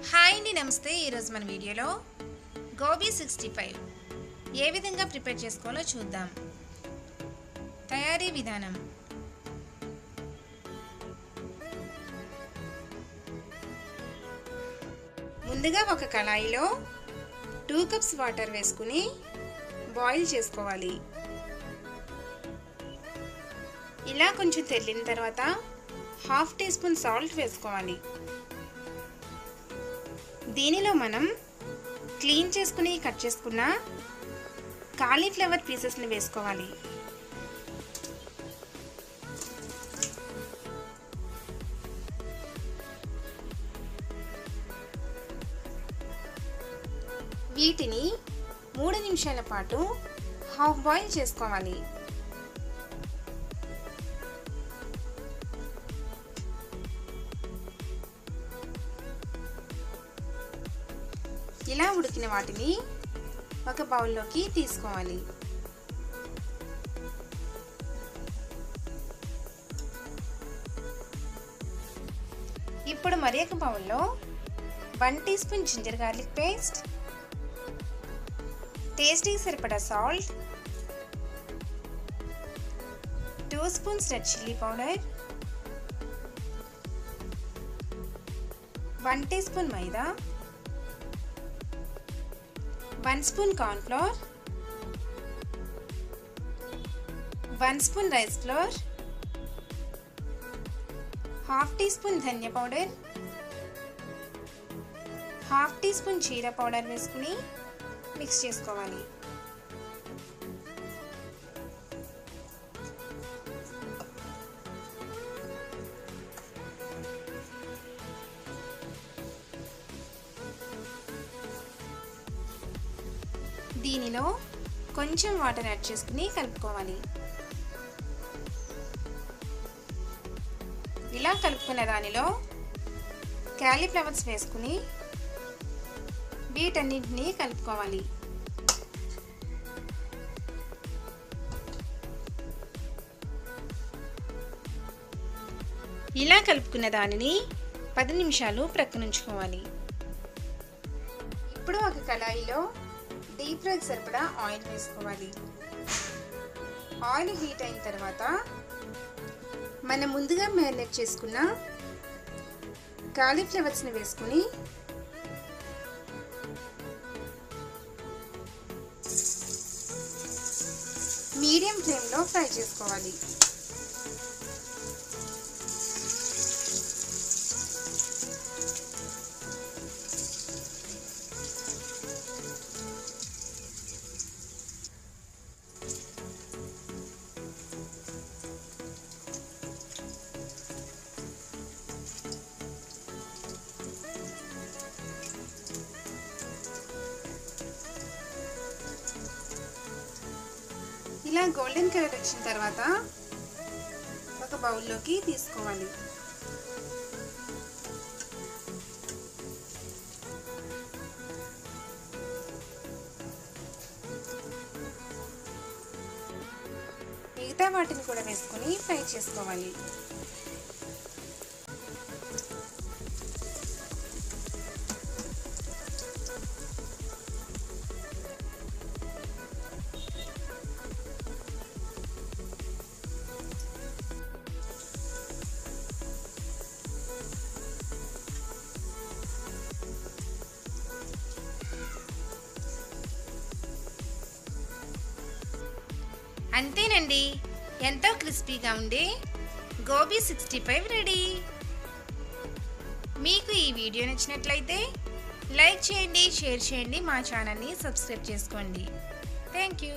Hi అండి, నమస్తే. ఈరోజు మన వీడియోలో గోబీ 65 ఏ విధంగా ప్రిపేర్ చేసుకోవాలో చూద్దాం. తయారీ విధానం: ముందుగా ఒక కళాయిలో 2 కప్స్ వాటర్ వేసుకుని బాయిల్ చేసుకోవాలి. ఇలా కొంచెం తెల్లిన తర్వాత 1/2 టీ స్పూన్ సాల్ట్ వేసుకోవాలి. దీనిలో మనం క్లీన్ చేసుకుని కట్ చేసుకున్న కాలీఫ్లవర్ పీసెస్ని వేసుకోవాలి. వీటిని 3 నిమిషాల పాటు హాఫ్ బాయిల్ చేసుకోవాలి. ఇలా ఉడికిన వాటిని ఒక బౌల్లోకి తీసుకోవాలి. ఇప్పుడు మరి ఒక బౌల్లో 1 teaspoon ginger garlic paste, టేస్టీకి సరిపడా salt, 2 spoons red chilli powder, 1 teaspoon maida, 1 spoon corn flour, 1 spoon rice flour, 1/2 teaspoon dhania powder, 1/2 teaspoon jeera powder వేసుకుని మిక్స్ చేసుకోవాలి. దీనిలో కొంచెం వాటర్ యాడ్ చేసుకుని కలుపుకోవాలి. ఇలా కలుపుకున్న దానిలో కాలీఫ్లవర్స్ వేసుకుని వీటన్నింటినీ కలుపుకోవాలి. ఇలా కలుపుకున్న దానిని 10 నిమిషాలు ప్రక్కనుంచుకోవాలి. ఇప్పుడు ఒక కళాయిలో డీప్ ఫ్రైకి సరిపడా ఆయిల్ వేసుకోవాలి. ఆయిల్ హీట్ అయిన తర్వాత మనం ముందుగా మ్యారినేట్ చేసుకున్న కాలీఫ్లవర్స్ని వేసుకుని మీడియం ఫ్లేమ్లో ఫ్రై చేసుకోవాలి. ఇలా గోల్డెన్ కలర్ వచ్చిన తర్వాత ఒక బౌల్లోకి తీసుకోవాలి. మిగతా వాటిని కూడా వేసుకొని ఫ్రై చేసుకోవాలి. అంతేనండి, ఎంతో క్రిస్పీగా ఉండే గోబీ 65 రెడీ. మీకు ఈ వీడియో నచ్చినట్లయితే లైక్ చేయండి, షేర్ చేయండి, మా ఛానల్ని సబ్స్క్రైబ్ చేసుకోండి. Thank you.